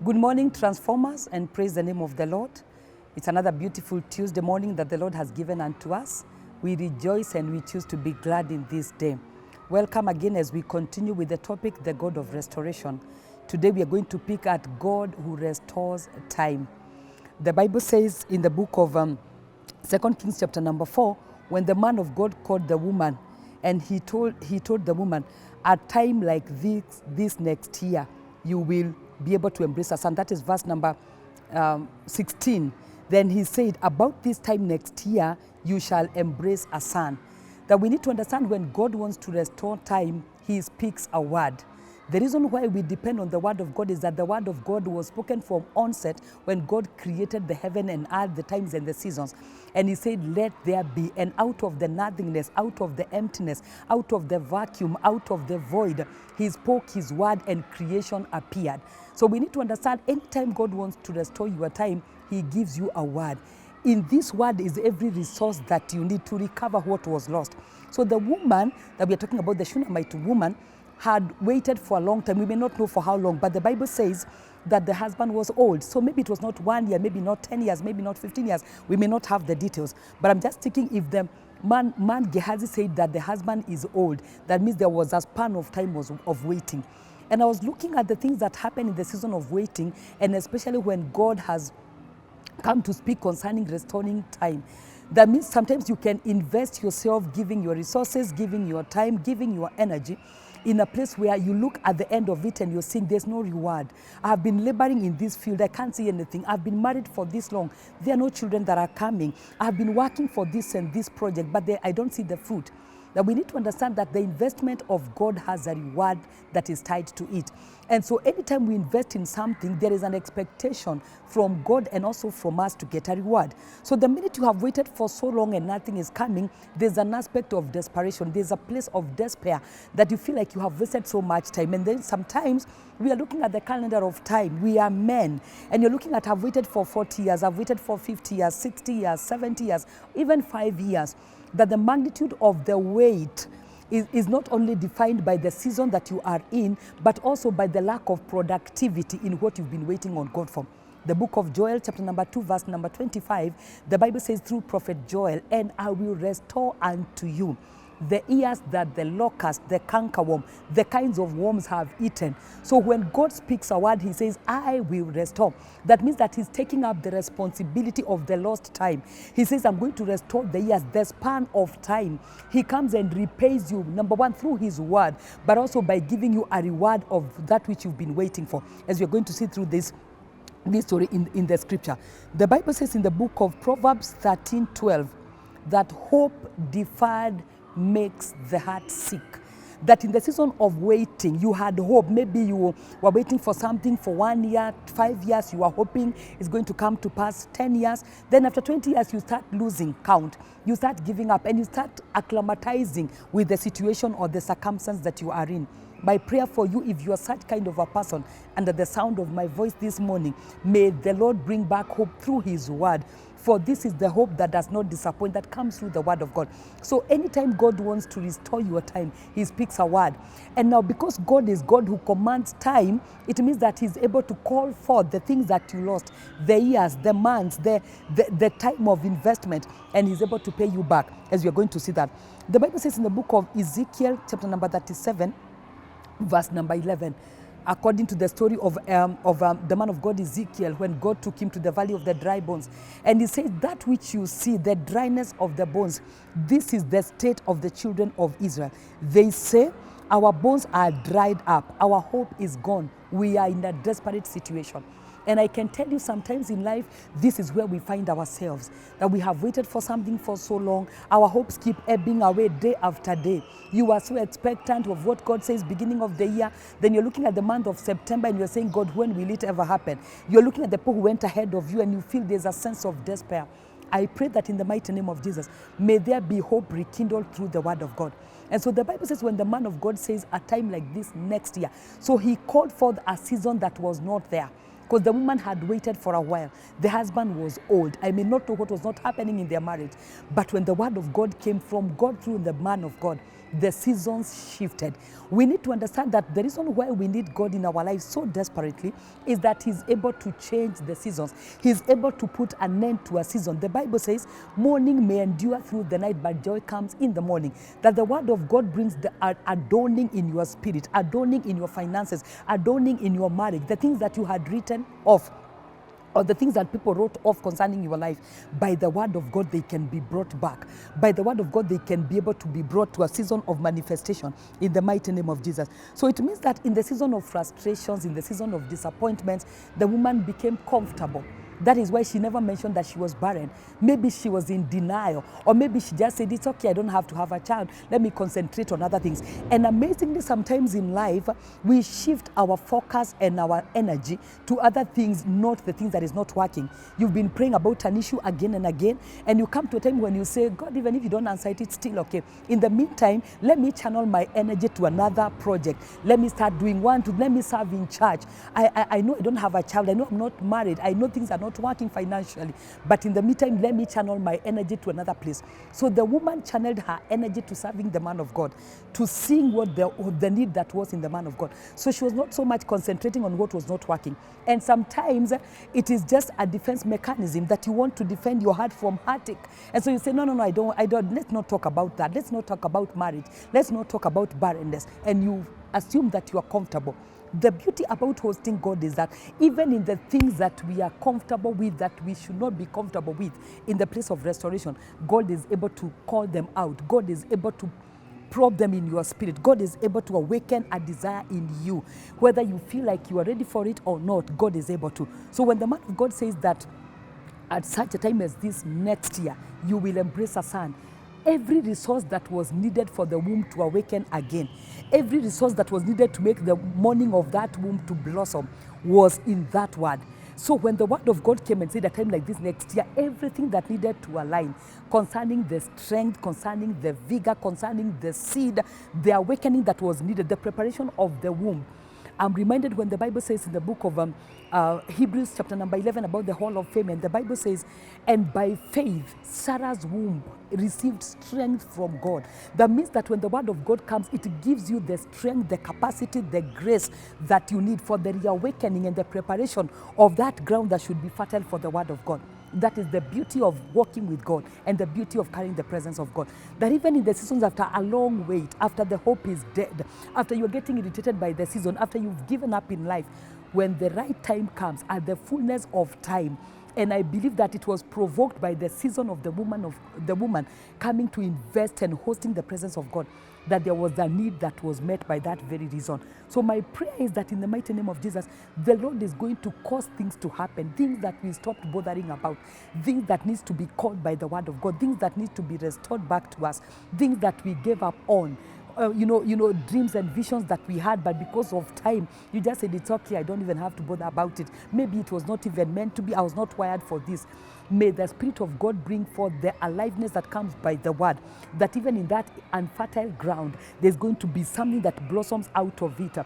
Good morning, Transformers, and praise the name of the Lord. It's another beautiful Tuesday morning that the Lord has given unto us. We rejoice and we choose to be glad in this day. Welcome again as we continue with the topic, the God of restoration. Today we are going to pick at God who restores time. The Bible says in the book of 2 Kings chapter number 4, when the man of God called the woman, and he told the woman, at time like this next year, you will be able to embrace a son. That is verse number 16. Then he said, about this time next year, you shall embrace a son. That we need to understand when God wants to restore time, he speaks a word. The reason why we depend on the word of God is that the word of God was spoken from onset when God created the heaven and earth, the times and the seasons. And he said, let there be. And out of the nothingness, out of the emptiness, out of the vacuum, out of the void, he spoke his word and creation appeared. So we need to understand, anytime God wants to restore your time, he gives you a word. In this word is every resource that you need to recover what was lost. So the woman that we are talking about, the Shunammite woman, had waited for a long time. We may not know for how long, but the Bible says that the husband was old. So maybe it was not 1 year, maybe not 10 years, maybe not 15 years. We may not have the details. But I'm just thinking, if the man Gehazi said that the husband is old, that means there was a span of time of waiting. And I was looking at the things that happen in the season of waiting, and especially when God has come to speak concerning restoring time. That means sometimes you can invest yourself, giving your resources, giving your time, giving your energy, in a place where you look at the end of it and you're saying there's no reward. I have been laboring in this field. I can't see anything. I've been married for this long. There are no children that are coming. I've been working for this and this project, but I don't see the fruit. That we need to understand that the investment of God has a reward that is tied to it. And so anytime we invest in something, there is an expectation from God and also from us to get a reward. So the minute you have waited for so long and nothing is coming, there's an aspect of desperation. There's a place of despair that you feel like you have wasted so much time. And then sometimes we are looking at the calendar of time. We are men. And you're looking at, I've waited for 40 years, I've waited for 50 years, 60 years, 70 years, even 5 years. That the magnitude of the wait is not only defined by the season that you are in, but also by the lack of productivity in what you've been waiting on God for. The book of Joel, chapter number 2, verse number 25, the Bible says through prophet Joel, and I will restore unto you the years that the locust, the cankerworm, the kinds of worms have eaten. So when God speaks a word, he says, I will restore. That means that he's taking up the responsibility of the lost time. He says, I'm going to restore the years, the span of time. He comes and repays you, number one, through his word, but also by giving you a reward of that which you've been waiting for, as we're going to see through this story in the scripture. The Bible says in the book of Proverbs 13:12 that hope deferred makes the heart sick. That in the season of waiting, you had hope. Maybe you were waiting for something for 1 year, 5 years, you are hoping it's going to come to pass, 10 years. Then after 20 years, you start losing count. You start giving up and you start acclimatizing with the situation or the circumstance that you are in. My prayer for you, if you are such kind of a person, under the sound of my voice this morning, may the Lord bring back hope through his word. For this is the hope that does not disappoint, that comes through the word of God. So anytime God wants to restore your time, he speaks a word. And now because God is God who commands time, it means that he's able to call forth the things that you lost, the years, the months, the time of investment, and he's able to pay you back, as we are going to see that. The Bible says in the book of Ezekiel, chapter number 37, verse number 11, according to the story of the man of God Ezekiel, when God took him to the valley of the dry bones. And he says, that which you see, the dryness of the bones, this is the state of the children of Israel. They say, our bones are dried up. Our hope is gone. We are in a desperate situation. And I can tell you sometimes in life, this is where we find ourselves, that we have waited for something for so long. Our hopes keep ebbing away day after day. You are so expectant of what God says beginning of the year. Then you're looking at the month of September and you're saying, God, when will it ever happen? You're looking at the people who went ahead of you and you feel there's a sense of despair. I pray that in the mighty name of Jesus, may there be hope rekindled through the word of God. And so the Bible says when the man of God says a time like this next year, so he called forth a season that was not there. Because the woman had waited for a while. The husband was old. I may not know what was not happening in their marriage. But when the word of God came from God through the man of God, the seasons shifted. We need to understand that the reason why we need God in our lives so desperately is that He's able to change the seasons. He's able to put an end to a season. The Bible says, mourning may endure through the night, but joy comes in the morning. That the word of God brings the adorning in your spirit, adorning in your finances, adorning in your marriage, the things that you had written off, or the things that people wrote off concerning your life. By the word of God, they can be brought back. By the word of God, they can be able to be brought to a season of manifestation in the mighty name of Jesus. So it means that in the season of frustrations, in the season of disappointments, the woman became comfortable. That is why she never mentioned that she was barren. Maybe she was in denial, or maybe she just said, it's okay, I don't have to have a child. Let me concentrate on other things. And amazingly, sometimes in life, we shift our focus and our energy to other things, not the things that is not working. You've been praying about an issue again and again, and you come to a time when you say, God, even if you don't answer it, it's still okay. In the meantime, let me channel my energy to another project. Let me start doing let me serve in church. I know I don't have a child. I know I'm not married. I know things are not working financially, but in the meantime, let me channel my energy to another place. So the woman channeled her energy to serving the man of God, to seeing what the need that was in the man of God. So she was not so much concentrating on what was not working. And sometimes it is just a defense mechanism that you want to defend your heart from heartache. And so you say, no, I don't, let's not talk about that. Let's not talk about marriage. Let's not talk about barrenness. And you assume that you are comfortable. The beauty about hosting God is that even in the things that we are comfortable with, that we should not be comfortable with, in the place of restoration, God is able to call them out. God is able to probe them in your spirit. God is able to awaken a desire in you. Whether you feel like you are ready for it or not, God is able to. So when the man of God says that at such a time as this next year, you will embrace a son, every resource that was needed for the womb to awaken again, every resource that was needed to make the morning of that womb to blossom was in that word. So when the word of God came and said, a time like this next year, everything that needed to align concerning the strength, concerning the vigor, concerning the seed, the awakening that was needed, the preparation of the womb. I'm reminded when the Bible says in the book of Hebrews chapter number 11 about the hall of fame, and the Bible says, and by faith Sarah's womb received strength from God. That means that when the word of God comes, it gives you the strength, the capacity, the grace that you need for the reawakening and the preparation of that ground that should be fertile for the word of God. That is the beauty of walking with God and the beauty of carrying the presence of God. That even in the seasons after a long wait, after the hope is dead, after you're getting irritated by the season, after you've given up in life, when the right time comes, at the fullness of time, and I believe that it was provoked by the season of the woman coming to invest and hosting the presence of God, that there was a need that was met by that very reason. So my prayer is that in the mighty name of Jesus, the Lord is going to cause things to happen, things that we stopped bothering about, things that needs to be called by the word of God, things that need to be restored back to us, things that we gave up on. Dreams and visions that we had, but because of time, you just said, it's okay, I don't even have to bother about it. Maybe it was not even meant to be. I was not wired for this. May the Spirit of God bring forth the aliveness that comes by the word, that even in that unfertile ground, there's going to be something that blossoms out of it,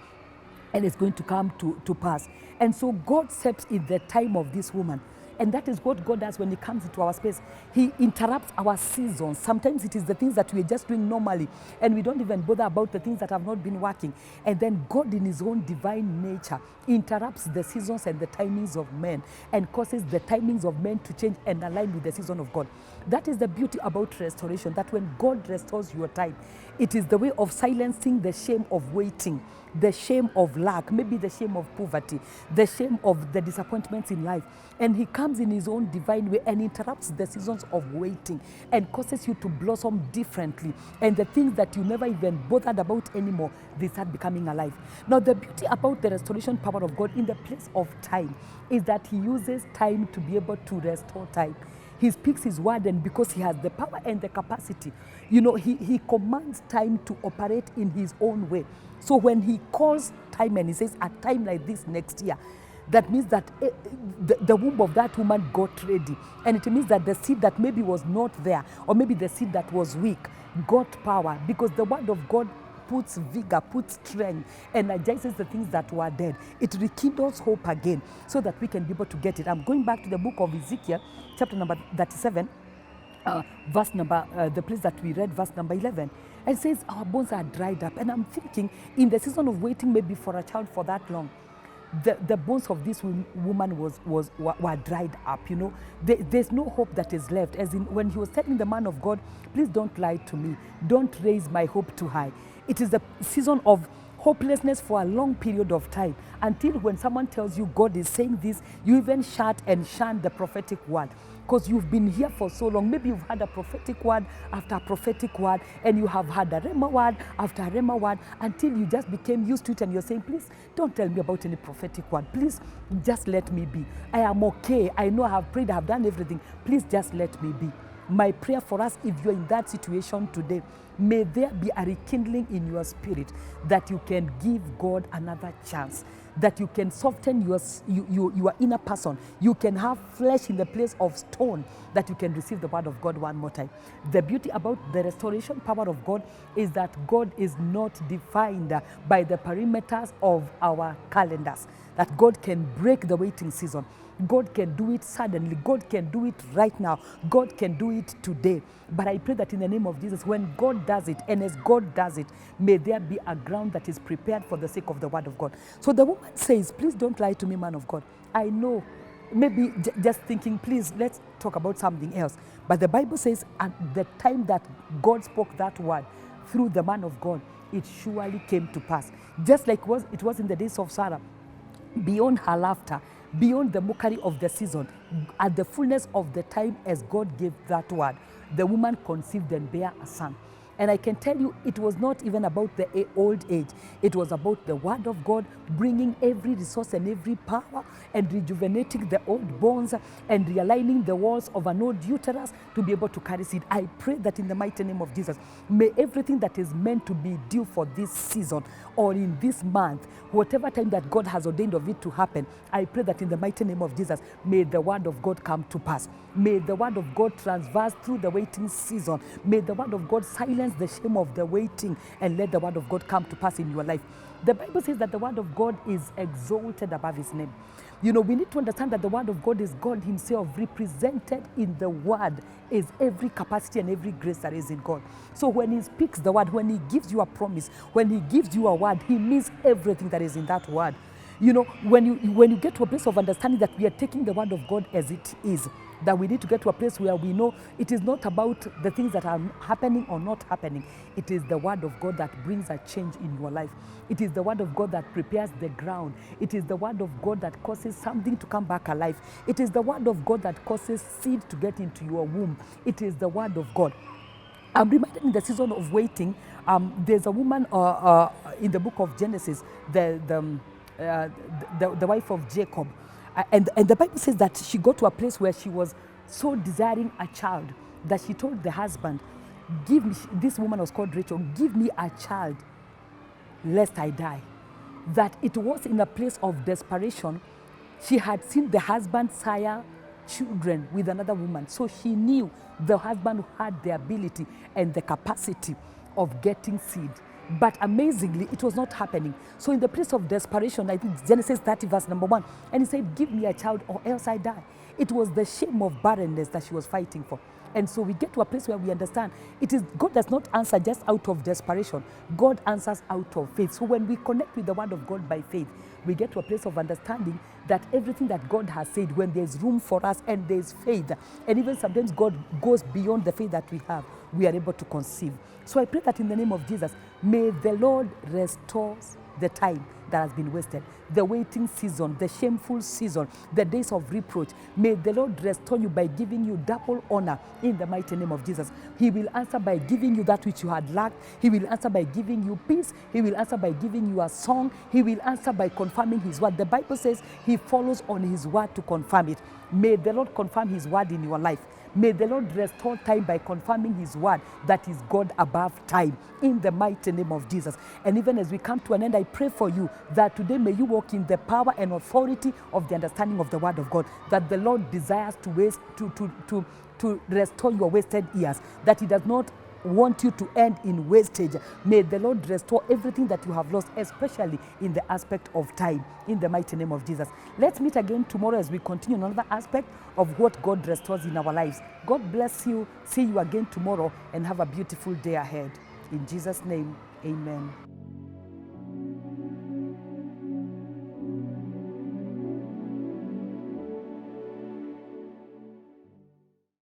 and it's going to come to pass. And so God steps in the time of this woman. And that is what God does when He comes into our space. He interrupts our seasons. Sometimes it is the things that we're just doing normally, and we don't even bother about the things that have not been working. And then God, in His own divine nature, interrupts the seasons and the timings of men, and causes the timings of men to change and align with the season of God. That is the beauty about restoration, that when God restores your time, it is the way of silencing the shame of waiting, the shame of lack, maybe the shame of poverty, the shame of the disappointments in life. And He comes in His own divine way and interrupts the seasons of waiting and causes you to blossom differently. And the things that you never even bothered about anymore, they start becoming alive. Now, the beauty about the restoration power of God in the place of time is that He uses time to be able to restore time. He speaks His word, and because He has the power and the capacity, He commands time to operate in His own way. So when He calls time and He says, at time like this next year, that means that the womb of that woman got ready. And it means that the seed that maybe was not there, or maybe the seed that was weak, got power, because the word of God puts vigor, puts strength, energizes the things that were dead. It rekindles hope again, so that we can be able to get it. I'm going back to the book of Ezekiel, chapter number 37. the place that we read, verse number 11, and says our bones are dried up. And I'm thinking, in the season of waiting, maybe for a child for that long, the bones of this woman were dried up. There's no hope that is left. As in, when he was telling the man of God, please don't lie to me, don't raise my hope too high. It is the season of hopelessness for a long period of time, until when someone tells you God is saying this, you even shut and shun the prophetic word, because you've been here for so long. Maybe you've had a prophetic word after a prophetic word, and you have had a rhema word after a rhema word, until you just became used to it, and you're saying, please don't tell me about any prophetic word, please just let me be. I am okay, I know I have prayed, I have done everything, please just let me be. My prayer for us, if you're in that situation today, may there be a rekindling in your spirit, that you can give God another chance, that you can soften your inner person. You can have flesh in the place of stone, that you can receive the word of God one more time. The beauty about the restoration power of God is that God is not defined by the perimeters of our calendars, that God can break the waiting season. God can do it suddenly. God can do it right now. God can do it today. But I pray that in the name of Jesus, when God does it, and as God does it, may there be a ground that is prepared for the sake of the word of God. So the woman says, please don't lie to me, man of God. I know, maybe just thinking, please, let's talk about something else. But the Bible says, at the time that God spoke that word through the man of God, it surely came to pass. Just like it was in the days of Sarah. Beyond her laughter, beyond the mockery of the season, at the fullness of the time, as God gave that word, the woman conceived and bare a son. And I can tell you, it was not even about the old age. It was about the word of God bringing every resource and every power, and rejuvenating the old bones, and realigning the walls of an old uterus to be able to carry seed. I pray that in the mighty name of Jesus, may everything that is meant to be due for this season or in this month, whatever time that God has ordained of it to happen, I pray that in the mighty name of Jesus, may the word of God come to pass. May the word of God transverse through the waiting season. May the word of God silence the shame of the waiting, and let the word of God come to pass in your life. The Bible says that the word of God is exalted above his name. We need to understand that the word of God is God himself. Represented in the word is every capacity and every grace that is in God. So when he speaks the word, when he gives you a promise, when he gives you a word, he means everything that is in that word. When you get to a place of understanding that we are taking the word of God as it is, that we need to get to a place where we know it is not about the things that are happening or not happening. It is the word of God that brings a change in your life. It is the word of God that prepares the ground. It is the word of God that causes something to come back alive. It is the word of God that causes seed to get into your womb. It is the word of God. I'm reminded in the season of waiting, there's a woman in the book of Genesis, the wife of Jacob. And the Bible says that she got to a place where she was so desiring a child that she told the husband, give me, this woman was called Rachel, give me a child lest I die. That it was in a place of desperation. She had seen the husband sire children with another woman. So she knew the husband had the ability and the capacity of getting seed. But amazingly, it was not happening. So in the place of desperation, I think Genesis 30 verse number 1, and he said, give me a child or else I die. It was the shame of barrenness that she was fighting for. And so we get to a place where we understand it is God does not answer just out of desperation. God answers out of faith. So when we connect with the word of God by faith, we get to a place of understanding that everything that God has said, when there's room for us and there's faith, and even sometimes God goes beyond the faith that we have, we are able to conceive. So I pray that in the name of Jesus, may the Lord restore the time that has been wasted, the waiting season, the shameful season, the days of reproach. May the Lord restore you by giving you double honor in the mighty name of Jesus. He will answer by giving you that which you had lacked. He will answer by giving you peace. He will answer by giving you a song. He will answer by confirming his word. The Bible says he follows on his word to confirm it. May the Lord confirm his word in your life. May the Lord restore time by confirming his word that is God above time in the mighty name of Jesus. And even as we come to an end, I pray for you that today may you walk in the power and authority of the understanding of the word of God, that the Lord desires to restore your wasted years, that he does not want you to end in wastage. May the Lord restore everything that you have lost, especially in the aspect of time, in the mighty name of Jesus. Let's meet again tomorrow as we continue another aspect of what God restores in our lives. God bless you. See you again tomorrow and have a beautiful day ahead. In Jesus' name, amen.